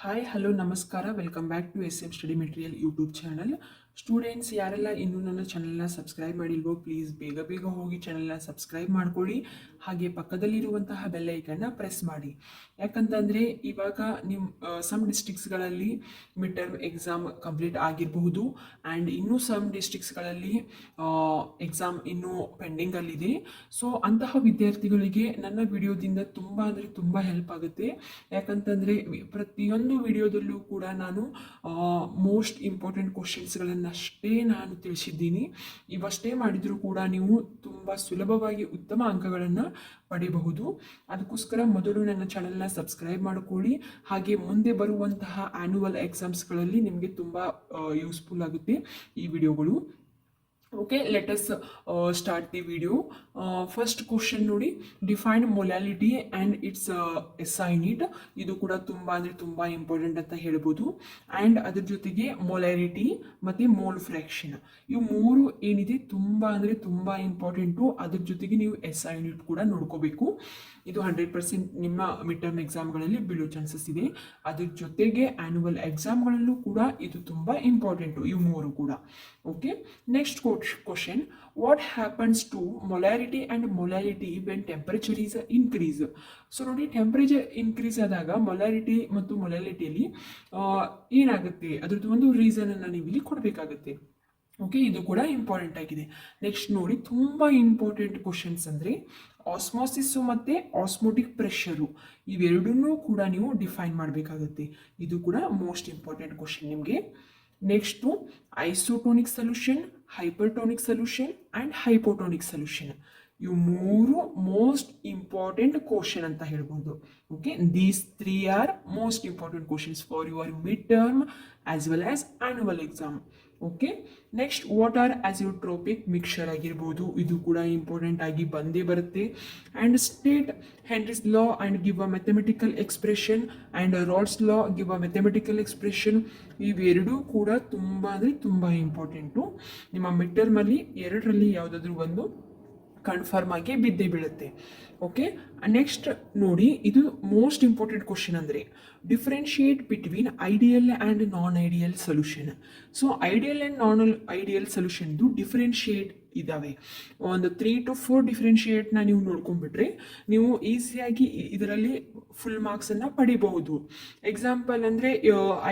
Hi hello ನಮಸ್ಕಾರ welcome back to S M study material YouTube channel. Students ಯಾರೆಲ್ಲ ಇನ್ನೂ ನನ್ನ ಚಾನಲ್ನ ಸಬ್ಸ್ಕ್ರೈಬ್ ಮಾಡಿಲ್ವೋ ಪ್ಲೀಸ್ ಬೇಗ ಬೇಗ ಹೋಗಿ ಚಾನಲ್ನ ಸಬ್ಸ್ಕ್ರೈಬ್ ಮಾಡ್ಕೊಳ್ಳಿ. ಹಾಗೆ ಪಕ್ಕದಲ್ಲಿರುವಂತಹ ಬೆಲ್ ಐಕನ್ನ ಪ್ರೆಸ್ ಮಾಡಿ. ಯಾಕಂತಂದರೆ ಇವಾಗ ನಿಮ್ಮ ಸಮ್ ಡಿಸ್ಟ್ರಿಕ್ಸ್ಗಳಲ್ಲಿ ಮಿಡ್ ಟರ್ಮ್ ಎಕ್ಸಾಮ್ ಕಂಪ್ಲೀಟ್ ಆಗಿರಬಹುದು ಆ್ಯಂಡ್ ಇನ್ನೂ ಸಮ್ ಡಿಸ್ಟ್ರಿಕ್ಸ್ಗಳಲ್ಲಿ ಎಕ್ಸಾಮ್ ಇನ್ನೂ ಪೆಂಡಿಂಗಲ್ಲಿದೆ. ಸೊ ಅಂತಹ ವಿದ್ಯಾರ್ಥಿಗಳಿಗೆ ನನ್ನ ವಿಡಿಯೋದಿಂದ ತುಂಬ ಅಂದರೆ ತುಂಬ ಹೆಲ್ಪ್ ಆಗುತ್ತೆ. ಯಾಕಂತಂದರೆ ಪ್ರತಿಯೊಂದು ವಿಡಿಯೋದಲ್ಲೂ ಕೂಡ ನಾನು ಮೋಸ್ಟ್ ಇಂಪಾರ್ಟೆಂಟ್ ಕ್ವಶನ್ಸ್ಗಳನ್ನಷ್ಟೇ ನಾನು ತಿಳಿಸಿದ್ದೀನಿ. ಇವಷ್ಟೇ ಮಾಡಿದರೂ ಕೂಡ ನೀವು ತುಂಬ ಸುಲಭವಾಗಿ ಉತ್ತಮ ಅಂಕಗಳನ್ನು ಪಡೆಯಬಹುದು. ಅದಕ್ಕೋಸ್ಕರ ಮೊದಲು ನನ್ನ ಚಾನಲ್ನ ಸಬ್ಸ್ಕ್ರೈಬ್ ಮಾಡಿಕೊಳ್ಳಿ. ಹಾಗೆ ಮುಂದೆ ಬರುವಂತಹ ಆ್ಯನ್ಯುವಲ್ ಎಕ್ಸಾಮ್ಸ್ಗಳಲ್ಲಿ ನಿಮಗೆ ತುಂಬ ಯೂಸ್ಫುಲ್ ಆಗುತ್ತೆ ಈ ವಿಡಿಯೋಗಳು. Okay, let us start the video. First question ನೋಡಿ, define molality and its SI unit. ಇದು ಕೂಡ ತುಂಬ ಅಂದರೆ ತುಂಬ ಇಂಪಾರ್ಟೆಂಟ್ ಅಂತ ಹೇಳ್ಬೋದು. ಆ್ಯಂಡ್ ಅದ್ರ ಜೊತೆಗೆ ಮೊಲಾರಿಟಿ ಮತ್ತು ಮೋಲ್ ಫ್ರ್ಯಾಕ್ಷನ್, ಇವು ಮೂರು ಏನಿದೆ ತುಂಬ ಅಂದರೆ ತುಂಬ ಇಂಪಾರ್ಟೆಂಟು. ಅದ್ರ ಜೊತೆಗೆ ನೀವು ಎಸೈನ್ ಇಟ್ ಕೂಡ ನೋಡ್ಕೋಬೇಕು. ಇದು 100% ನಿಮ್ಮ ಮಿಡ್ ಟರ್ಮ್ ಎಕ್ಸಾಮ್ಗಳಲ್ಲಿ ಬೀಳೋ ಚಾನ್ಸಸ್ ಇದೆ. ಅದ್ರ ಜೊತೆಗೆ ಆ್ಯನ್ಯುವಲ್ ಎಕ್ಸಾಮ್ಗಳಲ್ಲೂ ಕೂಡ ಇದು ತುಂಬ ಇಂಪಾರ್ಟೆಂಟು, ಇವು ಮೂರು ಕೂಡ. Okay, next question, what happens to molarity and molality when temperature is increase? So ನೋಡಿ, ಟೆಂಪರೇಚರ್ ಇನ್ಕ್ರೀಸ್ ಆದಾಗ ಮೊಲಾರಿಟಿ ಮತ್ತು ಮೊಲಾಲಿಟಿಯಲ್ಲಿ ಏನಾಗುತ್ತೆ, ಅದ್ರದ್ದು ಒಂದು ರೀಸನನ್ನು ನೀವು ಇಲ್ಲಿ ಕೊಡಬೇಕಾಗುತ್ತೆ. ಓಕೆ, ಇದು ಕೂಡ ಇಂಪಾರ್ಟೆಂಟ್ ಆಗಿದೆ. ನೆಕ್ಸ್ಟ್ ನೋಡಿ, ತುಂಬ ಇಂಪಾರ್ಟೆಂಟ್ ಕ್ವಶನ್ಸ್ ಅಂದರೆ ಆಸ್ಮೋಸಿಸ್ಸು ಮತ್ತು ಆಸ್ಮೋಟಿಕ್ ಪ್ರೆಷರು, ಇವೆರಡನ್ನೂ ಕೂಡ ನೀವು ಡಿಫೈನ್ ಮಾಡಬೇಕಾಗುತ್ತೆ. ಇದು ಕೂಡ ಮೋಸ್ಟ್ ಇಂಪಾರ್ಟೆಂಟ್ ಕ್ವಶನ್ ನಿಮಗೆ. Next isotonic solution, hypertonic solution and hypotonic solution, ಇವು ಮೂರು ಮೋಸ್ಟ್ ಇಂಪಾರ್ಟೆಂಟ್ ಕ್ವಶನ್ ಅಂತ ಹೇಳ್ಬೋದು. Okay, these 3 are most important questions for your mid term as well as annual exam. Okay, next what are azeotropic mixture ಆಗಿರ್ಬೋದು, ಇದು ಕೂಡ important ಆಗಿ ಬಂದೇ ಬರುತ್ತೆ. And state Henry's law and give a mathematical expression and Raoult's law give a mathematical expression, ಇವೆರಡೂ ಕೂಡ ತುಂಬ ಅಂದರೆ ತುಂಬ ಇಂಪಾರ್ಟೆಂಟು. ನಿಮ್ಮ ಮಿಡ್ ಟರ್ಮಲ್ಲಿ ಎರಡರಲ್ಲಿ ಯಾವುದಾದ್ರೂ ಒಂದು ಕನ್ಫರ್ಮ್ ಆಗಿ ಬಿದ್ದೇ ಬೀಳುತ್ತೆ. ಓಕೆ, ನೆಕ್ಸ್ಟ್ ನೋಡಿ, ಇದು ಮೋಸ್ಟ್ ಇಂಪಾರ್ಟೆಂಟ್ ಕ್ವಶನ್ ಅಂದರೆ differentiate between ideal and non ideal solution. So ideal and non ideal ಸೊಲ್ಯೂಷನ್ದು ಡಿಫ್ರೆನ್ಶಿಯೇಟ್ ಇದ್ದಾವೆ. ಒಂದು 3 to 4 ಡಿಫ್ರೆನ್ಶಿಯೇಟ್ನ ನೀವು ನೋಡ್ಕೊಂಡ್ಬಿಟ್ರೆ ನೀವು ಈಸಿಯಾಗಿ ಇದರಲ್ಲಿ ಫುಲ್ ಮಾರ್ಕ್ಸನ್ನು ಪಡಿಬಹುದು. ಎಕ್ಸಾಂಪಲ್ ಅಂದರೆ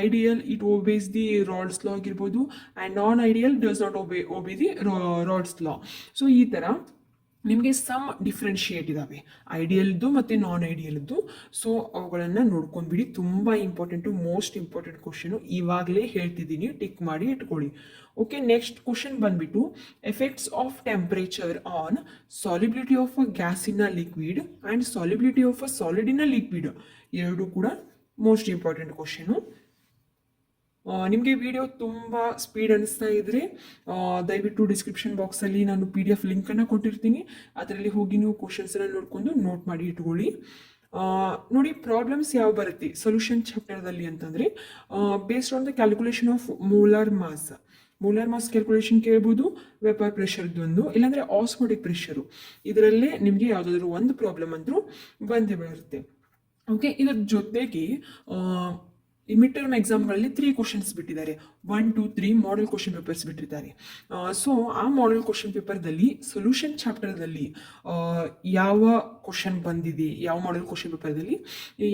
ideal it obeys the Raoult's law ಆಗಿರ್ಬೋದು, and non ideal does not obey the Raoult's law. So ಈ ಥರ ನಿಮಗೆ ಸಮ್ ಡಿಫ್ರೆನ್ಶಿಯೇಟ್ ಇದ್ದಾವೆ ಐಡಿಯಲ್ದು ಮತ್ತು ನಾನ್ ಐಡಿಯಲ್ದು. ಸೊ ಅವುಗಳನ್ನು ನೋಡ್ಕೊಂಡ್ಬಿಡಿ, ತುಂಬ ಇಂಪಾರ್ಟೆಂಟು, ಮೋಸ್ಟ್ ಇಂಪಾರ್ಟೆಂಟ್ ಕ್ವಶನು, ಇವಾಗಲೇ ಹೇಳ್ತಿದ್ದೀನಿ, ಟಿಕ್ ಮಾಡಿ ಇಟ್ಕೊಳ್ಳಿ. ಓಕೆ, ನೆಕ್ಸ್ಟ್ ಕ್ವಶನ್ ಬಂದ್ಬಿಟ್ಟು effects of temperature on solubility of a gas in a liquid and solubility of a solid in a liquid, ಎರಡು ಕೂಡ ಮೋಸ್ಟ್ ಇಂಪಾರ್ಟೆಂಟ್ ಕ್ವಶನು. ನಿಮಗೆ ವಿಡಿಯೋ ತುಂಬ speed ಅನಿಸ್ತಾ ಇದ್ದರೆ ದಯವಿಟ್ಟು ಡಿಸ್ಕ್ರಿಪ್ಷನ್ ಬಾಕ್ಸಲ್ಲಿ ನಾನು PDF ಲಿಂಕನ್ನು ಕೊಟ್ಟಿರ್ತೀನಿ, ಅದರಲ್ಲಿ ಹೋಗಿ ನೀವು ಕ್ವಶನ್ಸನ್ನು ನೋಡಿಕೊಂಡು ನೋಟ್ ಮಾಡಿ ಇಟ್ಕೊಳ್ಳಿ. ನೋಡಿ, ಪ್ರಾಬ್ಲಮ್ಸ್ ಯಾವ ಬರುತ್ತೆ ಸೊಲ್ಯೂಷನ್ ಚಾಪ್ಟರ್ದಲ್ಲಿ ಅಂತಂದರೆ based on the calculation of molar mass. Molar mass calculation ಕೇಳ್ಬೋದು, ವೆಪರ್ ಪ್ರೆಷರ್ದೊಂದು, ಇಲ್ಲಾಂದರೆ ಆಸ್ಮೋಟಿಕ್ ಪ್ರೆಷರು, ಇದರಲ್ಲೇ ನಿಮಗೆ ಯಾವುದಾದ್ರೂ ಒಂದು ಪ್ರಾಬ್ಲಮ್ ಅಂದರೂ ಬಂದೇ ಬರುತ್ತೆ. ಓಕೆ, ಇದರ ಜೊತೆಗೆ ಈ ಮಿಡ್ ಟರ್ಮ್ ಎಕ್ಸಾಮ್ಗಳಲ್ಲಿ 3 ಕ್ವಶನ್ಸ್ ಬಿಟ್ಟಿದ್ದಾರೆ. 1, 2, 3 ಮಾಡೆಲ್ ಕ್ವಶನ್ ಪೇಪರ್ಸ್ ಬಿಟ್ಟಿದ್ದಾರೆ. ಸೊ ಆ ಮಾಡೆಲ್ ಕ್ವಶನ್ ಪೇಪರ್ದಲ್ಲಿ ಸೊಲ್ಯೂಷನ್ ಚಾಪ್ಟರ್ದಲ್ಲಿ ಯಾವ ಕ್ವಶನ್ ಬಂದಿದೆ, ಯಾವ ಮಾಡೆಲ್ ಕ್ವಶನ್ ಪೇಪರ್ದಲ್ಲಿ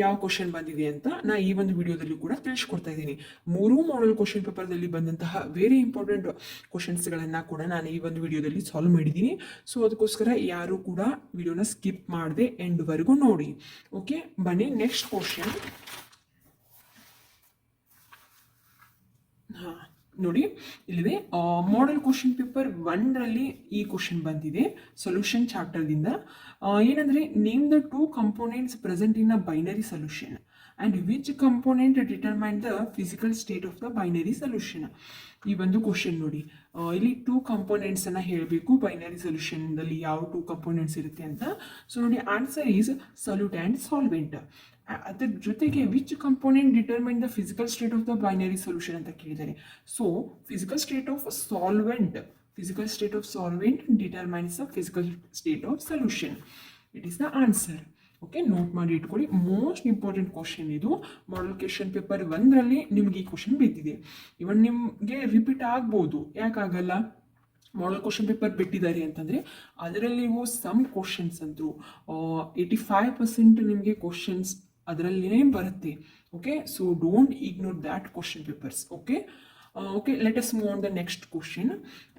ಯಾವ ಕ್ವಶನ್ ಬಂದಿದೆ ಅಂತ ನಾ ಈ ಒಂದು ವಿಡಿಯೋದಲ್ಲಿ ಕೂಡ ತಿಳಿಸ್ಕೊಡ್ತಾ ಇದ್ದೀನಿ. 3 ಮಾಡೆಲ್ ಕ್ವಶನ್ ಪೇಪರ್ದಲ್ಲಿ ಬಂದಂತಹ ವೆರಿ ಇಂಪಾರ್ಟೆಂಟ್ ಕ್ವಶನ್ಸ್ಗಳನ್ನು ಕೂಡ ನಾನು ಈ ಒಂದು ವಿಡಿಯೋದಲ್ಲಿ ಸಾಲ್ವ್ ಮಾಡಿದ್ದೀನಿ. ಸೊ ಅದಕ್ಕೋಸ್ಕರ ಯಾರು ಕೂಡ ವಿಡಿಯೋನ ಸ್ಕಿಪ್ ಮಾಡದೆ ಎಂಡ್ವರೆಗೂ ನೋಡಿ. ಓಕೆ, ಬನ್ನಿ ನೆಕ್ಸ್ಟ್ ಕ್ವಶನ್. ನೋಡಿ, ಇಲ್ಲಿದೆ ಮಾಡೆಲ್ ಕ್ವಶನ್ ಪೇಪರ್ 1ರಲ್ಲಿ ಈ ಕ್ವಶನ್ ಬಂದಿದೆ ಸೊಲ್ಯೂಷನ್ ಚಾಪ್ಟರ್ದಿಂದ. ಏನಂದರೆ name the 2 components present in a binary solution and which component determine the physical state of the binary solution. ಈ ಒಂದು ಕ್ವಶನ್ ನೋಡಿ, ಇಲ್ಲಿ 2 ಕಂಪೋನೆಂಟ್ಸನ್ನು ಹೇಳಬೇಕು, ಬೈನರಿ ಸೊಲ್ಯೂಷನ್ದಲ್ಲಿ ಯಾವ 2 ಕಂಪೋನೆಂಟ್ಸ್ ಇರುತ್ತೆ ಅಂತ. ಸೊ ನೋಡಿ, answer is solute and solvent. ಅದರ ಜೊತೆಗೆ which component determine the physical state of the binary solution ಅಂತ ಕೇಳಿದ್ದಾರೆ. So physical state of solvent determines the physical state of solution. It is the answer. Okay, note ಮಾಡಿ ಇಟ್ಕೊಳ್ಳಿ. Most important question ಇದು. ಮಾಡಲ್ question paper 1ರಲ್ಲಿ ನಿಮ್ಗೆ ಈ question ಬಿದ್ದಿದೆ. ಇವನ್ ನಿಮಗೆ ರಿಪೀಟ್ ಆಗ್ಬೋದು, ಯಾಕಾಗಲ್ಲ? ಮಾಡಲ್ ಕ್ವಶನ್ ಪೇಪರ್ ಬಿಟ್ಟಿದ್ದಾರೆ ಅಂತಂದರೆ ಅದರಲ್ಲಿ ನೀವು ಸಮ್ ಕ್ವಶನ್ಸ್ ಅಂತೂ 85% ನಿಮಗೆ ಕ್ವಶನ್ಸ್ ಅದರಲ್ಲಿನೇ ಬರುತ್ತೆ. Okay, so don't ignore that question papers. Okay, let us move on the next question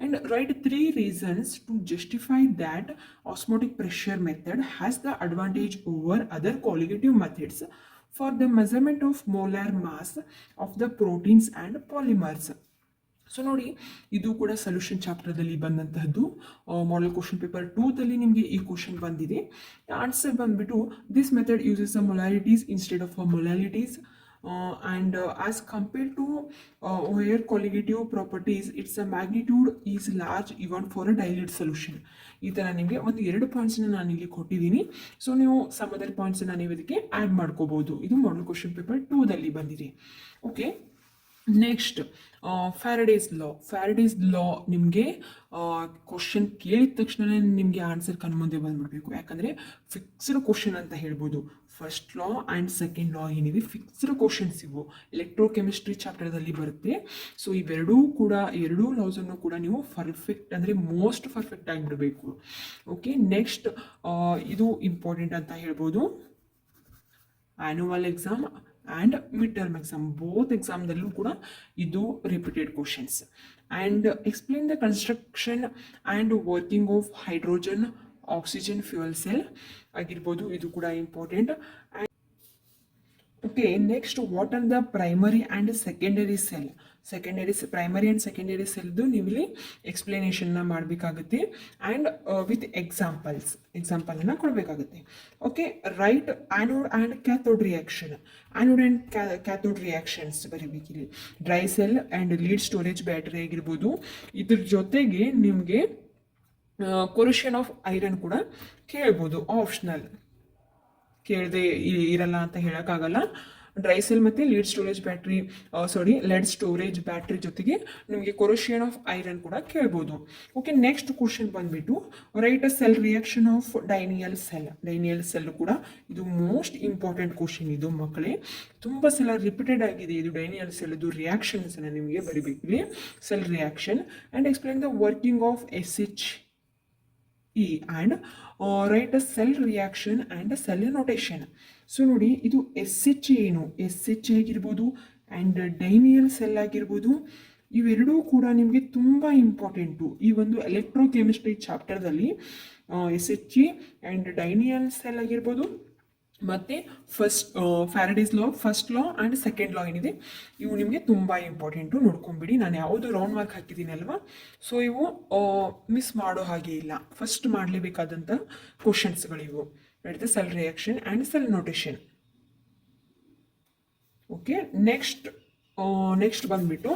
and write 3 reasons to justify that osmotic pressure method has the advantage over other qualitative methods for the measurement of molar mass of the proteins and polymers. So ನೋಡಿ, ಇದು ಕೂಡ solution ಚಾಪ್ಟರ್ದಲ್ಲಿ ಬಂದಂತಹದ್ದು. Model question paper 2ದಲ್ಲಿ ನಿಮಗೆ ಈ question ಬಂದಿದೆ. Answer ಬಂದ್ಬಿಟ್ಟು this method uses a molarities instead of a molalities and as compared to higher qualitative properties its magnitude is large even for a dilute solution. ಈ ಥರ ನಿಮಗೆ ಒಂದು 2 ಪಾಯಿಂಟ್ಸ್ನ ನಾನು ಇಲ್ಲಿ ಕೊಟ್ಟಿದ್ದೀನಿ. ಸೊ ನೀವು ಸಮ್ ಅದರ್ ಪಾಯಿಂಟ್ಸನ್ನು ನೀವು ಇದಕ್ಕೆ ಆ್ಯಡ್ ಮಾಡ್ಕೋಬಹುದು. ಇದು ಮಾಡಲ್ ಕ್ವಶನ್ ಪೇಪರ್ 2ದಲ್ಲಿ ಬಂದಿದೆ. ಓಕೆ, ನೆಕ್ಸ್ಟ್ ಫ್ಯಾರಡೇಸ್ ಲಾ ನಿಮಗೆ ಕ್ವಶನ್ ಕೇಳಿದ ತಕ್ಷಣ ನಿಮಗೆ ಆನ್ಸರ್ ಕಣ್ಮುಂದೆ ಬಂದ್ಬಿಡ್ಬೇಕು. ಯಾಕಂದರೆ ಫಿಕ್ಸ್ಡ್ ಕ್ವಶನ್ ಅಂತ ಹೇಳ್ಬೋದು. First law and second law ಏನಿದೆ ಫಿಕ್ಸ್ಡ್ ಕ್ವಶನ್ಸ್ ಇವು. ಎಲೆಕ್ಟ್ರೋಕೆಮಿಸ್ಟ್ರಿ ಚಾಪ್ಟರ್ದಲ್ಲಿ ಬರುತ್ತೆ. ಸೊ ಇವೆರಡೂ ಲಾಸನ್ನು ಕೂಡ ನೀವು ಪರ್ಫೆಕ್ಟ್ ಅಂದರೆ ಮೋಸ್ಟ್ ಪರ್ಫೆಕ್ಟ್ ಆಗಿಬಿಡಬೇಕು. ಓಕೆ, ನೆಕ್ಸ್ಟ್ ಇದು ಇಂಪಾರ್ಟೆಂಟ್ ಅಂತ ಹೇಳ್ಬೋದು. Annual exam and mid term exam both ಎಕ್ಸಾಮ್ದಲ್ಲೂ ಕೂಡ ಇದು repeated questions. And explain the construction and working of hydrogen oxygen fuel cell ಆಗಿರ್ಬೋದು, ಇದು ಕೂಡ important. Okay, next what are the primary and secondary cell. Primary and secondary ಸೆಲ್ದು ನೀವು ಇಲ್ಲಿ ಎಕ್ಸ್ಪ್ಲನೇಷನ್ನ ಮಾಡಬೇಕಾಗುತ್ತೆ. ಆ್ಯಂಡ್ ವಿತ್ ಎಕ್ಸಾಂಪಲನ್ನು ಕೊಡಬೇಕಾಗುತ್ತೆ. Okay, write anode and cathode reactions ಬರೀಬೇಕಿಲ್ಲಿ. Dry cell and lead storage battery ಆಗಿರ್ಬೋದು. ಇದ್ರ ಜೊತೆಗೆ ನಿಮಗೆ ಕೊರಿಷನ್ ಆಫ್ ಐರನ್ ಕೂಡ ಕೇಳ್ಬೋದು. ಆಪ್ಷನಲ್, ಕೇಳದೆ ಇರಲ್ಲ ಅಂತ ಹೇಳೋಕ್ಕಾಗಲ್ಲ. ಡ್ರೈ ಸೆಲ್ ಮತ್ತು ಲೆಡ್ ಸ್ಟೋರೇಜ್ ಬ್ಯಾಟ್ರಿ ಜೊತೆಗೆ ನಿಮಗೆ ಕೊರಿಷನ್ ಆಫ್ ಐರನ್ ಕೂಡ ಕೇಳ್ಬೋದು. ಓಕೆ, ನೆಕ್ಸ್ಟ್ ಕ್ವಶನ್ ಬಂದ್ಬಿಟ್ಟು write a cell reaction of Daniell cell ಕೂಡ ಇದು ಮೋಸ್ಟ್ ಇಂಪಾರ್ಟೆಂಟ್ ಕ್ವಶನ್. ಇದು ಮಕ್ಕಳೇ ತುಂಬ ಸಲ ರಿಪೀಟೆಡ್ ಆಗಿದೆ. ಇದು ಡೈನಿಯಲ್ ಸೆಲ್ದು ರಿಯಾಕ್ಷನ್ಸನ್ನು ನಿಮಗೆ ಬರೀಬೇಕಿದೆ. Cell reaction and explain the working of SHE and write a cell reaction and a cell notation. So ನೋಡಿ, ಇದು SH ಏನು, SH ಆಗಿರ್ಬೋದು ಆ್ಯಂಡ್ ಡೈನಿಯಲ್ ಸೆಲ್ ಆಗಿರ್ಬೋದು, ಇವೆರಡೂ ಕೂಡ ನಿಮಗೆ ತುಂಬ ಇಂಪಾರ್ಟೆಂಟು. ಈ ಒಂದು ಎಲೆಕ್ಟ್ರೋಕೆಮಿಸ್ಟ್ರಿ ಚಾಪ್ಟರ್ದಲ್ಲಿ SHE ಆ್ಯಂಡ್ ಡೈನಿಯಲ್ ಸೆಲ್ ಆಗಿರ್ಬೋದು ಮತ್ತು Faraday's law first law and second law ಏನಿದೆ ಇವು ನಿಮಗೆ ತುಂಬ ಇಂಪಾರ್ಟೆಂಟು. ನೋಡ್ಕೊಂಬಿಡಿ, ನಾನು ಯಾವುದು ರೌಂಡ್ ಮಾರ್ಕ್ ಹಾಕಿದ್ದೀನಿ ಅಲ್ವಾ, ಸೊ ಇವು ಮಿಸ್ ಮಾಡೋ ಹಾಗೆ ಇಲ್ಲ. ಫಸ್ಟ್ ಮಾಡಲೇಬೇಕಾದಂಥ ಕ್ವಶನ್ಸ್ಗಳಿವು. The cell reaction and cell notation. Okay, next ಬಂದ್ಬಿಟ್ಟು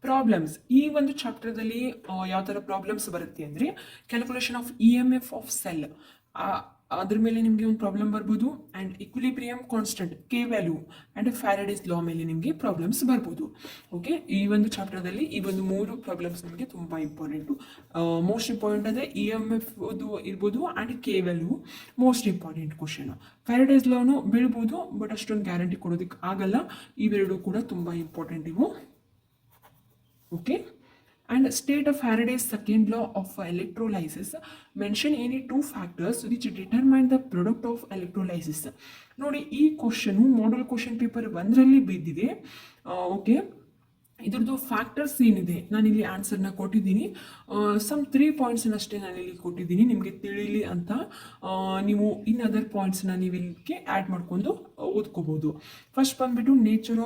ಪ್ರಾಬ್ಲಮ್ಸ್. ಈ ಒಂದು ಚಾಪ್ಟರ್ದಲ್ಲಿ ಯಾವ ಥರ ಪ್ರಾಬ್ಲಮ್ಸ್ ಬರುತ್ತೆ ಅಂದರೆ calculation of EMF of cell, ಅದ್ರ ಮೇಲೆ ನಿಮಗೆ ಒಂದು ಪ್ರಾಬ್ಲಮ್ ಬರ್ಬೋದು. And equilibrium constant K value and Faraday's law ಮೇಲೆ ನಿಮಗೆ ಪ್ರಾಬ್ಲಮ್ಸ್ ಬರ್ಬೋದು. ಓಕೆ, ಈ ಒಂದು ಚಾಪ್ಟರ್ದಲ್ಲಿ ಈ ಒಂದು 3 ಪ್ರಾಬ್ಲಮ್ಸ್ ನಿಮಗೆ ತುಂಬ ಇಂಪಾರ್ಟೆಂಟು. ಮೋಸ್ಟ್ ಇಂಪಾರ್ಟೆಂಟ್ ಅಂದರೆ EMF ಇರ್ಬೋದು and K value most important question. Faraday's ಲಾನು ಬೀಳ್ಬೋದು, ಬಟ್ ಅಷ್ಟೊಂದು ಗ್ಯಾರಂಟಿ ಕೊಡೋದಕ್ಕೆ ಆಗಲ್ಲ. ಇವೆರಡು ಕೂಡ ತುಂಬ ಇಂಪಾರ್ಟೆಂಟ್ ಇವು. Okay, and state of Faraday's second law of electrolysis. Mention any 2 factors which determine the product of electrolysis. ನೋಡಿ, ಈ ಕ್ವಶನು ಮಾಡಲ್ ಕ್ವಶನ್ ಪೇಪರ್ 1ರಲ್ಲಿ ಬಿದ್ದಿದೆ. ಓಕೆ, ಇದ್ರದ್ದು ಫ್ಯಾಕ್ಟರ್ಸ್ ಏನಿದೆ ನಾನಿಲ್ಲಿ ಆನ್ಸರ್ನ ಕೊಟ್ಟಿದ್ದೀನಿ. ಸಮ್ 3 ಪಾಯಿಂಟ್ಸನ್ನಷ್ಟೇ ನಾನಿಲ್ಲಿ ಕೊಟ್ಟಿದ್ದೀನಿ ನಿಮಗೆ ತಿಳಿಲಿ ಅಂತ. ನೀವು ಇನ್ ಅದರ್ ಪಾಯಿಂಟ್ಸ್ನ ನೀವು ಇಲ್ಲಿಗೆ ಆ್ಯಡ್ ಮಾಡ್ಕೊಂಡು ಓದ್ಕೋಬೋದು. ಫಸ್ಟ್ ಬಂದುಬಿಟ್ಟು ನೇಚರ್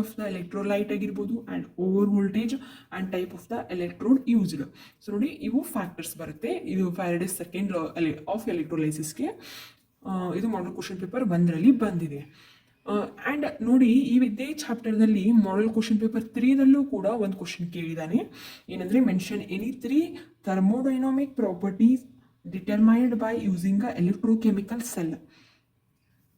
ಆಫ್ ದ ಎಲೆಕ್ಟ್ರೋಲೈಟ್ ಆಗಿರ್ಬೋದು and over voltage and type of the electrode used. So ನೋಡಿ, ಇವು ಫ್ಯಾಕ್ಟರ್ಸ್ ಬರುತ್ತೆ. ಇದು ಫ್ಯಾರಡೇಸ್ ಸೆಕೆಂಡ್ ಲಾ ಆಫ್ ಎಲೆಕ್ಟ್ರೋಲೈಸಿಸ್ಗೆ ಇದು ಮಾಡಲ್ ಕ್ವಶನ್ ಪೇಪರ್ 1ರಲ್ಲಿ ಬಂದಿದೆ. ಆ್ಯಂಡ್ ನೋಡಿ, ಇದೇ ಚಾಪ್ಟರ್ದಲ್ಲಿ ಮಾಡಲ್ ಕ್ವಶನ್ ಪೇಪರ್ 3ದಲ್ಲೂ ಕೂಡ ಒಂದು ಕ್ವಶನ್ ಕೇಳಿದ್ದಾನೆ. ಏನಂದರೆ mention any 3 thermodynamic properties determined by using a electrochemical cell.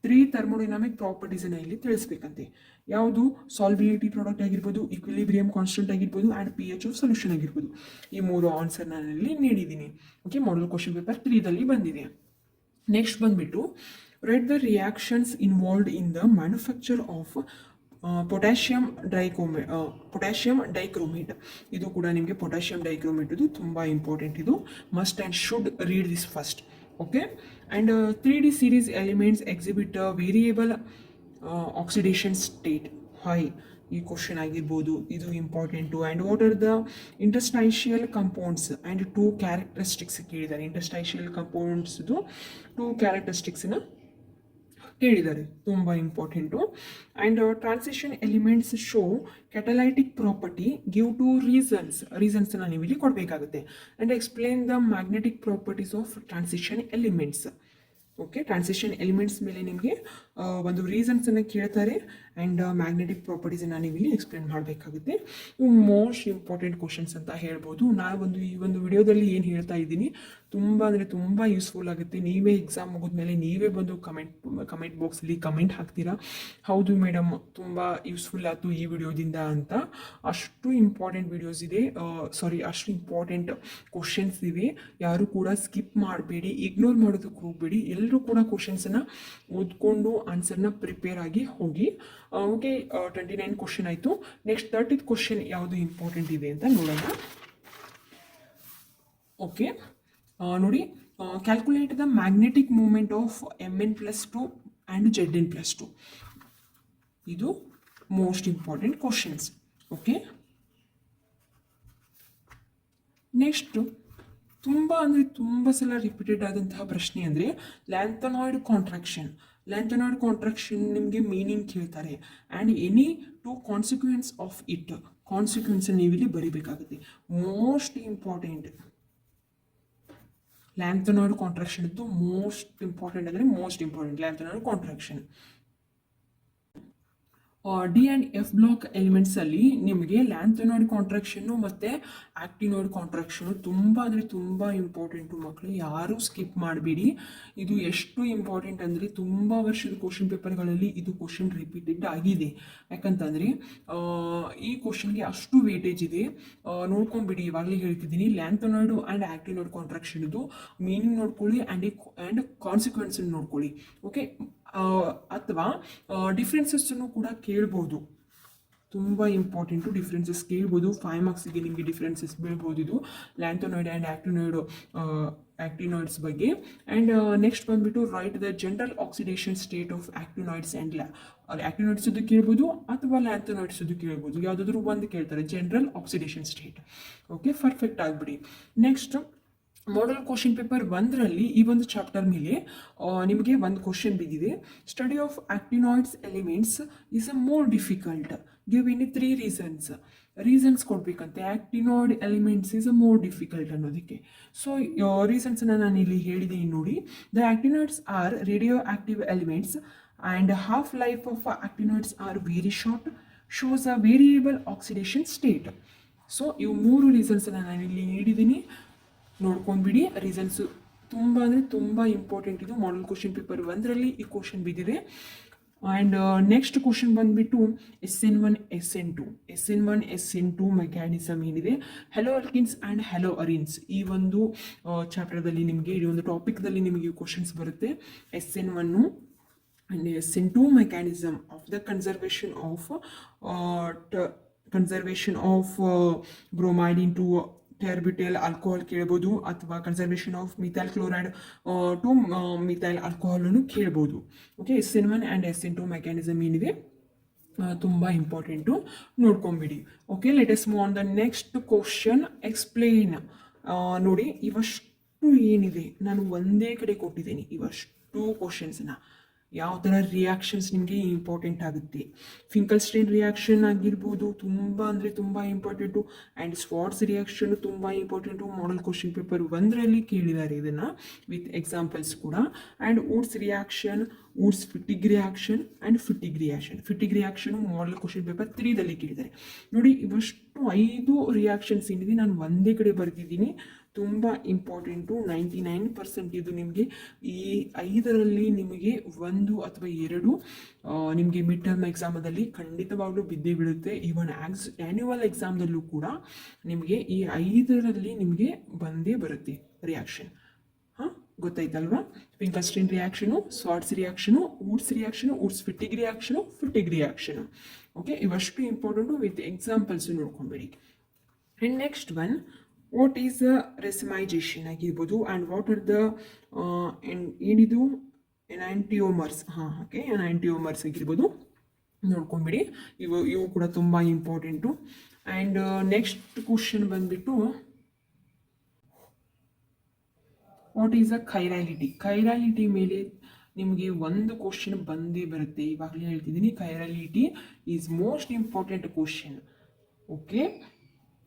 3 thermodynamic ಪ್ರಾಪರ್ಟೀಸನ್ನು ಇಲ್ಲಿ ತಿಳಿಸ್ಬೇಕಂತೆ. ಯಾವುದು? ಸಾಲ್ಬಿಲಿಟಿ ಪ್ರಾಡಕ್ಟ್ ಆಗಿರ್ಬೋದು, ಇಕ್ವಿಲಿಬ್ರಿಯಂ ಕಾನ್ಸ್ಟೆಂಟ್ ಆಗಿರ್ಬೋದು, and P H of solution ಆಗಿರ್ಬೋದು. ಈ 3 ಆನ್ಸರ್ ನಾನು ಇಲ್ಲಿ ನೀಡಿದ್ದೀನಿ. ಓಕೆ, ಮಾಡಲ್ ಕ್ವಶನ್ ಪೇಪರ್ 3ದಲ್ಲಿ ಬಂದಿದೆ. ನೆಕ್ಸ್ಟ್ ಬಂದ್ಬಿಟ್ಟು write the reactions involved in the manufacture of potassium dichromate. ಇದು ಕೂಡ ನಿಮಗೆ ಪೊಟ್ಯಾಷಿಯಂ ಡೈಕ್ರೋಮೇಟ್ ಇದು ತುಂಬ ಇಂಪಾರ್ಟೆಂಟ್. ಇದು must and should read this first. Okay, and 3D series elements exhibit a variable oxidation state. ಹೈ ಈ ಕ್ವಶನ್ ಆಗಿರ್ಬೋದು, ಇದು important. And what are the interstitial compounds and 2 characteristics ಕೇಳಿದ್ದಾರೆ. ಇಂಟರ್ಸ್ಟೈಷಿಯಲ್ ಕಂಪೌಂಡ್ಸ್ದು 2 ಕ್ಯಾರೆಕ್ಟರಿಸ್ಟಿಕ್ಸನ್ನು ಕೇಳಿದ್ದಾರೆ, ತುಂಬ important. And transition elements show catalytic property give two ರೀಸನ್ಸ್ನ ನೀವು ಇಲ್ಲಿ ಕೊಡಬೇಕಾಗುತ್ತೆ. And explain the magnetic properties of transition elements. Okay, transition elements ಮೇಲೆ ನಿಮಗೆ ಒಂದು ರೀಸನ್ಸನ್ನು ಕೇಳ್ತಾರೆ ಆ್ಯಂಡ್ ಮ್ಯಾಗ್ನೆಟಿಕ್ ಪ್ರಾಪರ್ಟೀಸನ್ನು ನೀವು ಇಲ್ಲಿ ಎಕ್ಸ್ಪ್ಲೇನ್ ಮಾಡಬೇಕಾಗುತ್ತೆ. ಇವು ಮೋಸ್ಟ್ ಇಂಪಾರ್ಟೆಂಟ್ ಕ್ವಶನ್ಸ್ ಅಂತ ಹೇಳ್ಬೋದು. ಈ ಒಂದು ವಿಡಿಯೋದಲ್ಲಿ ಏನು ಹೇಳ್ತಾ ಇದ್ದೀನಿ ತುಂಬ ಅಂದರೆ ತುಂಬ ಯೂಸ್ಫುಲ್ ಆಗುತ್ತೆ. ನೀವೇ ಎಕ್ಸಾಮ್ ಮುಗಿದ್ಮೇಲೆ ನೀವೇ ಬಂದು ಕಮೆಂಟ್ ಬಾಕ್ಸಲ್ಲಿ ಕಮೆಂಟ್ ಹಾಕ್ತೀರಾ, ಹೌದು ಮೇಡಮ್ ತುಂಬ ಯೂಸ್ಫುಲ್ ಆಯಿತು ಈ ವಿಡಿಯೋದಿಂದ ಅಂತ. ಅಷ್ಟು ಇಂಪಾರ್ಟೆಂಟ್ ವಿಡಿಯೋಸ್ ಇದೆ, ಅಷ್ಟು ಇಂಪಾರ್ಟೆಂಟ್ ಕ್ವಶನ್ಸ್ ಇವೆ. ಯಾರು ಕೂಡ ಸ್ಕಿಪ್ ಮಾಡಬೇಡಿ, ಇಗ್ನೋರ್ ಮಾಡೋದಕ್ಕೆ ಹೋಗಬೇಡಿ. ಎಲ್ಲರೂ ಕೂಡ ಕ್ವಶನ್ಸನ್ನು ಓದ್ಕೊಂಡು ಆನ್ಸರ್ನ ಪ್ರಿಪೇರ್ ಆಗಿ ಹೋಗಿ. ಓಕೆ, 29 ಕ್ವಶನ್ ಆಯಿತು. ನೆಕ್ಸ್ಟ್ 30th ಕ್ವಶನ್ ಯಾವುದು ಇಂಪಾರ್ಟೆಂಟ್ ಇದೆ ಅಂತ ನೋಡೋಣ. ಓಕೆ, ನೋಡಿ, calculate the magnetic moment of Mn+2 and Zn+2. ಇದು most important questions. Okay, next ತುಂಬ ಸಲ ರಿಪೀಟೆಡ್ ಆದಂತಹ ಪ್ರಶ್ನೆ ಅಂದರೆ ಲ್ಯಾಂಥನಾಯ್ಡ್ ಕಾಂಟ್ರಾಕ್ಷನ್ ನಿಮಗೆ ಮೀನಿಂಗ್ ಕೇಳ್ತಾರೆ. And any 2 consequence of it, consequence ನೀವು ಇಲ್ಲಿ ಬರೀಬೇಕಾಗುತ್ತೆ. ಮೋಸ್ಟ್ ಇಂಪಾರ್ಟೆಂಟ್ ಲ್ಯಾಂಥನಾಯ್ಡ್ ಕಾಂಟ್ರಾಕ್ಷನ್ ಇದ್ದು ಮೋಸ್ಟ್ ಇಂಪಾರ್ಟೆಂಟ್ ಅಂದರೆ most important lanthanoid contraction. D and F block ಎಲಿಮೆಂಟ್ಸಲ್ಲಿ ನಿಮಗೆ ಲ್ಯಾಂಥನಾಯ್ಡ್ ಕಾಂಟ್ರಾಕ್ಷನ್ನು ಮತ್ತು ಆಕ್ಟಿನಾಯ್ಡ್ ಕಾಂಟ್ರಾಕ್ಷನು ತುಂಬ ಅಂದರೆ ತುಂಬ ಇಂಪಾರ್ಟೆಂಟು ಮಕ್ಕಳು, ಯಾರೂ ಸ್ಕಿಪ್ ಮಾಡಬೇಡಿ. ಇದು ಎಷ್ಟು ಇಂಪಾರ್ಟೆಂಟ್ ಅಂದರೆ ತುಂಬ ವರ್ಷದ ಕ್ವಶನ್ ಪೇಪರ್ಗಳಲ್ಲಿ ಇದು ಕ್ವಶನ್ ರಿಪೀಟೆಡ್ ಆಗಿದೆ. ಯಾಕಂತಂದರೆ ಈ ಕ್ವಶನ್ಗೆ ಅಷ್ಟು ವೇಟೇಜ್ ಇದೆ. ನೋಡ್ಕೊಂಬಿಡಿ, ಇವಾಗಲೇ ಹೇಳ್ತಿದ್ದೀನಿ. ಲ್ಯಾಂಥನಾಯ್ಡು ಆ್ಯಂಡ್ ಆಕ್ಟಿನಾಯ್ಡ್ ಕಾಂಟ್ರಾಕ್ಷನ್ದು ಮೀನಿಂಗ್ ನೋಡ್ಕೊಳ್ಳಿ ಆ್ಯಂಡ್ ಕಾನ್ಸಿಕ್ವೆನ್ಸನ್ನು ನೋಡ್ಕೊಳ್ಳಿ. ಓಕೆ, ಅಥವಾ ಡಿಫ್ರೆನ್ಸಸ್ಸನ್ನು ಕೂಡ ಕೇಳ್ಬೋದು. ತುಂಬ ಇಂಪಾರ್ಟೆಂಟು, ಡಿಫ್ರೆನ್ಸಸ್ ಕೇಳ್ಬೋದು. 5 ಮಾರ್ಕ್ಸಿಗೆ ನಿಮಗೆ ಡಿಫ್ರೆನ್ಸಸ್ ಬೀಳ್ಬೋದು. ಇದು ಲ್ಯಾಂಥನಾಯ್ಡ್ ಆ್ಯಂಡ್ ಆಕ್ಟಿನಾಯ್ಡ್ಸ್ ಬಗ್ಗೆ. ಆ್ಯಂಡ್ ನೆಕ್ಸ್ಟ್ ಬಂದುಬಿಟ್ಟು write the general oxidation state of actinoids and actinoids ಅದು ಕೇಳ್ಬೋದು ಅಥವಾ ಲ್ಯಾಂಥನಾಯ್ಡ್ಸ್ ಅದು ಕೇಳ್ಬೋದು. ಯಾವುದಾದ್ರೂ ಒಂದು ಕೇಳ್ತಾರೆ, general oxidation state. Okay, perfect ಆಗಿಬಿಡಿ. ನೆಕ್ಸ್ಟ್ ಮಾಡಲ್ ಕ್ವಶನ್ ಪೇಪರ್ 1ರಲ್ಲಿ ಈ ಒಂದು ಚಾಪ್ಟರ್ ಮೇಲೆ ನಿಮಗೆ ಒಂದು ಕ್ವಶನ್ ಬಿದ್ದಿದೆ. Study of actinoids elements is a more difficult. Give any 3 reasons ಕೊಡಬೇಕಂತೆ. Actinoid elements is a more difficult ಅನ್ನೋದಕ್ಕೆ. ಸೊ ರೀಸನ್ಸನ್ನು ನಾನು ಇಲ್ಲಿ ಹೇಳಿದ್ದೀನಿ ನೋಡಿ. The actinoids are radioactive elements and half life of actinoids are very short, shows a variable oxidation state. So ಇವು 3 ರೀಸನ್ಸನ್ನು ನಾನು ಇಲ್ಲಿ ನೀಡಿದ್ದೀನಿ, ನೋಡ್ಕೊಂಡ್ಬಿಡಿ. Reasons ತುಂಬ ಅಂದರೆ ತುಂಬ ಇಂಪಾರ್ಟೆಂಟ್. ಇದು ಮಾಡಲ್ ಕ್ವಶನ್ ಪೇಪರ್ 1ರಲ್ಲಿ ಈ ಕ್ವಶನ್ ಬಿದ್ದಿದೆ. ಆ್ಯಂಡ್ ನೆಕ್ಸ್ಟ್ ಕ್ವಶನ್ ಬಂದುಬಿಟ್ಟು SN1 SN2 ಮೆಕ್ಯಾನಿಸಮ್ ಏನಿದೆ, ಹೆಲೋ ಅಲ್ಕಿನ್ಸ್ ಆ್ಯಂಡ್ ಹೆಲೋ ಅರಿನ್ಸ್, ಈ ಒಂದು ಚಾಪ್ಟರ್ದಲ್ಲಿ ನಿಮಗೆ ಈ ಒಂದು ಟಾಪಿಕ್ದಲ್ಲಿ ನಿಮಗೆ ಕ್ವಶನ್ಸ್ ಬರುತ್ತೆ. SN1 and SN2 mechanism of the conversion of bromide into tert butyl alcohol ಕೇಳ್ಬೋದು, ಅಥವಾ conversion of methyl chloride to methyl ಆಲ್ಕೋಹಾಲನ್ನು ಕೇಳ್ಬೋದು. Okay, SN1 and SN2 mechanism ಏನಿದೆ ತುಂಬ ಇಂಪಾರ್ಟೆಂಟು, ನೋಡ್ಕೊಂಬಿಡಿ. Okay, let us move on the next question. Explain. ನೋಡಿ, ಇವಷ್ಟು ಏನಿದೆ ನಾನು ಒಂದೇ ಕಡೆ ಕೊಟ್ಟಿದ್ದೀನಿ. ಇವಷ್ಟು ಕ್ವಶನ್ಸ್ನ ಯಾವ ಥರ ರಿಯಾಕ್ಷನ್ಸ್ ನಿಮಗೆ ಇಂಪಾರ್ಟೆಂಟ್ ಆಗುತ್ತೆ. ಫಿಂಕಲ್ಸ್ಟೈನ್ ರಿಯಾಕ್ಷನ್ ಆಗಿರ್ಬೋದು, ತುಂಬ ಅಂದರೆ ತುಂಬ ಇಂಪಾರ್ಟೆಂಟು. ಆ್ಯಂಡ್ ಸ್ವಾಟ್ಸ್ ರಿಯಾಕ್ಷನ್ ತುಂಬ ಇಂಪಾರ್ಟೆಂಟು. ಮಾಡಲ್ ಕ್ವಶನ್ ಪೇಪರ್ 1ರಲ್ಲಿ ಕೇಳಿದ್ದಾರೆ ಇದನ್ನು ವಿತ್ ಎಕ್ಸಾಂಪಲ್ಸ್ ಕೂಡ. And Wurtz Fittig reaction and Fittig reaction model question paper 3ದಲ್ಲಿ ಕೇಳಿದ್ದಾರೆ. ನೋಡಿ, ಇವಷ್ಟು ಎಷ್ಟು 5 ರಿಯಾಕ್ಷನ್ಸ್ ಏನಿದೆ ನಾನು ಒಂದೇ ಕಡೆ ಬರೆದಿದ್ದೀನಿ. ತುಂಬ ಇಂಪಾರ್ಟೆಂಟು. 99% ಇದು ನಿಮಗೆ ಈ 5ರಲ್ಲಿ ನಿಮಗೆ 1 ಅಥವಾ 2 ನಿಮಗೆ ಮಿಡ್ ಟರ್ಮ್ ಎಕ್ಸಾಮದಲ್ಲಿ ಖಂಡಿತವಾಗ್ಲೂ ಬಿದ್ದೇ ಬೀಳುತ್ತೆ. ಈವನ್ ಆ್ಯನ್ಯುವಲ್ ಎಕ್ಸಾಮ್ದಲ್ಲೂ ಕೂಡ ನಿಮಗೆ ಈ 5ರಲ್ಲಿ ನಿಮಗೆ ಬಂದೇ ಬರುತ್ತೆ ರಿಯಾಕ್ಷನ್. ಗೊತ್ತಾಯ್ತಲ್ವಾ? Finkelstein reaction, Swarts reaction, Wurtz Fittig reaction. Okay, ಇವಷ್ಟು ಇಂಪಾರ್ಟೆಂಟು. ವಿತ್ ಎಕ್ಸಾಂಪಲ್ಸ್ ನೋಡ್ಕೊಂಬೇಡಿ. And next one, what is the racemisation ಆಗಿರ್ಬೋದು, ಆ್ಯಂಡ್ ವಾಟ್ ಆರ್ ದ ಏನಿದು ಎನಾಂಟಿಯೋಮರ್ಸ್. ಓಕೆ, ಎನಾಂಟಿಯೋಮರ್ಸ್ ಆಗಿರ್ಬೋದು, ನೋಡ್ಕೊಂಬಿಡಿ. ಇವು ಕೂಡ ತುಂಬ ಇಂಪಾರ್ಟೆಂಟು. ಆ್ಯಂಡ್ ನೆಕ್ಸ್ಟ್ ಕ್ವಶನ್ ಬಂದ್ಬಿಟ್ಟು, ವಾಟ್ ಈಸ್ ಅ ಕೈರಾಲಿಟಿ ಮೇಲೆ ನಿಮಗೆ ಒಂದು ಕ್ವಶನ್ ಬಂದೇ ಬರುತ್ತೆ. ಇವಾಗಲೇ ಹೇಳ್ತಿದ್ದೀನಿ, chirality is most important question. Okay,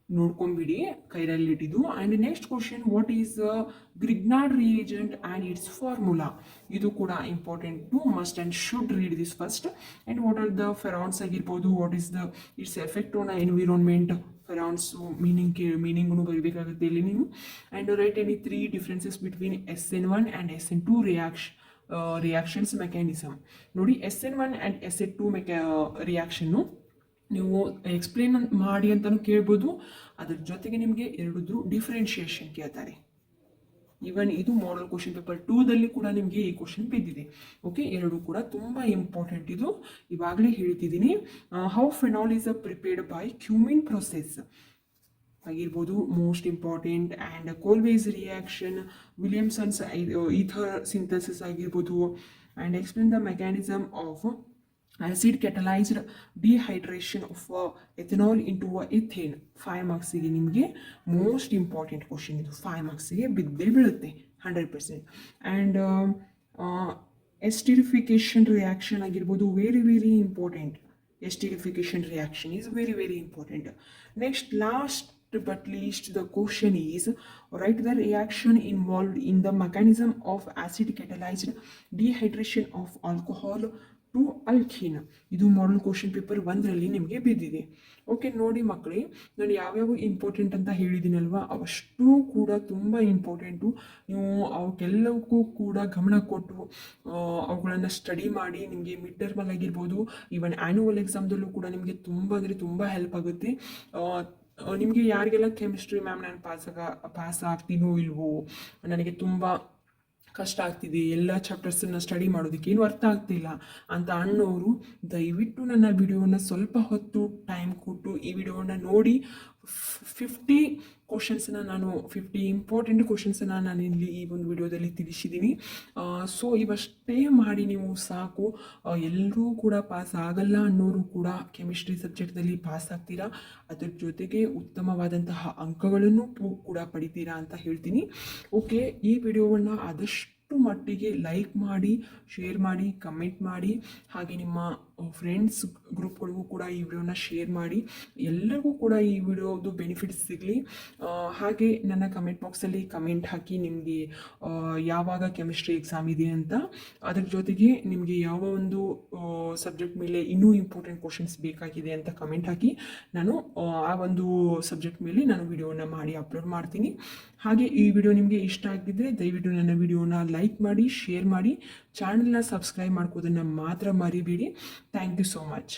ನೋಡ್ಕೊಂಬಿಡಿ ಕೈರಾಲಿಟಿದು. And next question, what is Grignard reagent and its formula. ಇದು ಕೂಡ important too must and should read this first. And what are the freons ಆಗಿರ್ಬೋದು, what is the its effect on environment. Freons ಮೀನಿಂಗ್ನು ಬರಬೇಕಾಗುತ್ತೆ ಇಲ್ಲಿ ನೀವು. And write any 3 differences between SN1 and SN2 reactions mechanism. ನೋಡಿ, SN1 and SN2 reaction ನೀವು explain ಮಾಡಿ ಅಂತಲೂ ಕೇಳ್ಬೋದು. ಅದ್ರ ಜೊತೆಗೆ ನಿಮಗೆ 2 ಡಿಫ್ರೆನ್ಷಿಯೇಷನ್ ಕೇಳ್ತಾರೆ. ಈವನ್ ಇದು ಮಾಡಲ್ ಕ್ವಶನ್ ಪೇಪರ್ 2ದಲ್ಲಿ ಕೂಡ ನಿಮಗೆ ಈ ಕ್ವಶನ್ ಬಿದ್ದಿದೆ. ಓಕೆ, 2 ಕೂಡ ತುಂಬ ಇಂಪಾರ್ಟೆಂಟ್. ಇದು ಇವಾಗಲೇ ಹೇಳ್ತಿದ್ದೀನಿ. How phenol is prepared by cumene process ಆಗಿರ್ಬೋದು, most important. And Kolbe's reaction, Williamson's ether synthesis ಆಗಿರ್ಬೋದು. And explain the mechanism of acid catalyzed dehydration of ethanol into ethane. 5 ಮಾರ್ಕ್ಸಿಗೆ ನಿಮಗೆ ಮೋಸ್ಟ್ ಇಂಪಾರ್ಟೆಂಟ್ ಕ್ವಶನ್ ಇದು. 5 ಮಾರ್ಕ್ಸಿಗೆ ಬಿದ್ದೇ ಬೀಳುತ್ತೆ 100%. ಆ್ಯಂಡ್ ಎಸ್ಟಿರಿಫಿಕೇಶನ್ ರಿಯಾಕ್ಷನ್ ಆಗಿರ್ಬೋದು, very important. Esterification reaction is very important. Next, last but least, the question is, write the reaction involved in the mechanism of acid catalyzed dehydration of alcohol to alkene. ಇದು model question paper 1ರಲ್ಲಿ ನಿಮಗೆ ಬಿದ್ದಿದೆ. Okay, ನೋಡಿ ಮಕ್ಕಳೇ, ನಾನು ಯಾವ್ಯಾವ important ಅಂತ ಹೇಳಿದ್ದೀನಲ್ವ, ಅವಷ್ಟು ಕೂಡ ತುಂಬ ಇಂಪಾರ್ಟೆಂಟು. ನೀವು ಅವಕ್ಕೆಲ್ಲವಕ್ಕೂ ಕೂಡ ಗಮನ ಕೊಟ್ಟು ಅವುಗಳನ್ನು ಸ್ಟಡಿ ಮಾಡಿ. ನಿಮಗೆ ಮಿಡ್ ಟರ್ಮಲ್ಲಿ ಆಗಿರ್ಬೋದು, ಈವನ್ ಆ್ಯನ್ಯುವಲ್ ಎಕ್ಸಾಮ್ದಲ್ಲೂ ಕೂಡ ನಿಮಗೆ ತುಂಬ ಹೆಲ್ಪ್ ಆಗುತ್ತೆ. ನಿಮಗೆ ಯಾರಿಗೆಲ್ಲ ಕೆಮಿಸ್ಟ್ರಿ ಮ್ಯಾಮ್ ನಾನು ಪಾಸ್ ಆಗ್ತೀನೋ ಇಲ್ವೋ, ನನಗೆ ತುಂಬ ಕಷ್ಟ ಆಗ್ತಿದೆ, ಎಲ್ಲ ಚಾಪ್ಟರ್ಸನ್ನು ಸ್ಟಡಿ ಮಾಡೋದಕ್ಕೆ ಏನು ಅರ್ಥ ಆಗ್ತಿಲ್ಲ ಅಂತ ಅನ್ನೋರು ದಯವಿಟ್ಟು ನನ್ನ ವಿಡಿಯೋನ ಸ್ವಲ್ಪ ಹೊತ್ತು ಟೈಮ್ ಕೊಟ್ಟು ಈ ವಿಡಿಯೋನ ನೋಡಿ. 50 ಕ್ವಶನ್ಸನ್ನು ನಾನು 50 ಇಂಪಾರ್ಟೆಂಟ್ ಕ್ವಶನ್ಸನ್ನು ನಾನು ಇಲ್ಲಿ ಈ ಒಂದು ವಿಡಿಯೋದಲ್ಲಿ ತಿಳಿಸಿದ್ದೀನಿ. ಸೊ ಇವಷ್ಟೇ ಮಾಡಿ ನೀವು ಸಾಕು. ಎಲ್ಲರೂ ಕೂಡ ಪಾಸ್ ಆಗಲ್ಲ ಅನ್ನೋರು ಕೂಡ ಕೆಮಿಸ್ಟ್ರಿ ಸಬ್ಜೆಕ್ಟ್ದಲ್ಲಿ ಪಾಸ್ ಆಗ್ತೀರಾ. ಅದ್ರ ಜೊತೆಗೆ ಉತ್ತಮವಾದಂತಹ ಅಂಕಗಳನ್ನು ಕೂಡ ಪಡಿತೀರಾ ಅಂತ ಹೇಳ್ತೀನಿ. ಓಕೆ, ಈ ವಿಡಿಯೋವನ್ನು ಆದಷ್ಟು ಮಟ್ಟಿಗೆ ಲೈಕ್ ಮಾಡಿ, ಶೇರ್ ಮಾಡಿ, ಕಮೆಂಟ್ ಮಾಡಿ. ಹಾಗೆ ನಿಮ್ಮ ಫ್ರೆಂಡ್ಸ್ ಗ್ರೂಪ್ಗಳಿಗೂ ಕೂಡ ಈ ವಿಡಿಯೋನ ಶೇರ್ ಮಾಡಿ. ಎಲ್ಲರಿಗೂ ಕೂಡ ಈ ವಿಡಿಯೋದು ಬೆನಿಫಿಟ್ಸ್ ಸಿಗಲಿ. ಹಾಗೆ ನನ್ನ ಕಮೆಂಟ್ ಬಾಕ್ಸಲ್ಲಿ ಕಮೆಂಟ್ ಹಾಕಿ, ನಿಮಗೆ ಯಾವಾಗ ಕೆಮಿಸ್ಟ್ರಿ ಎಕ್ಸಾಮ್ ಇದೆ ಅಂತ. ಅದ್ರ ಜೊತೆಗೆ ನಿಮಗೆ ಯಾವ ಒಂದು ಸಬ್ಜೆಕ್ಟ್ ಮೇಲೆ ಇನ್ನೂ ಇಂಪಾರ್ಟೆಂಟ್ ಕ್ವಶನ್ಸ್ ಬೇಕಾಗಿದೆ ಅಂತ ಕಮೆಂಟ್ ಹಾಕಿ. ನಾನು ಆ ಒಂದು ಸಬ್ಜೆಕ್ಟ್ ಮೇಲೆ ನಾನು ವಿಡಿಯೋನ ಮಾಡಿ ಅಪ್ಲೋಡ್ ಮಾಡ್ತೀನಿ. ಹಾಗೆ ಈ ವಿಡಿಯೋ ನಿಮಗೆ ಇಷ್ಟ ಆಗಿದ್ದರೆ ದಯವಿಟ್ಟು ನನ್ನ ವಿಡಿಯೋನ ಲೈಕ್ ಮಾಡಿ, ಶೇರ್ ಮಾಡಿ, ಚಾನಲ್ನ ಸಬ್ಸ್ಕ್ರೈಬ್ ಮಾಡ್ಕೋದನ್ನು ಮಾತ್ರ ಮರಿಬೇಡಿ. Thank you so much.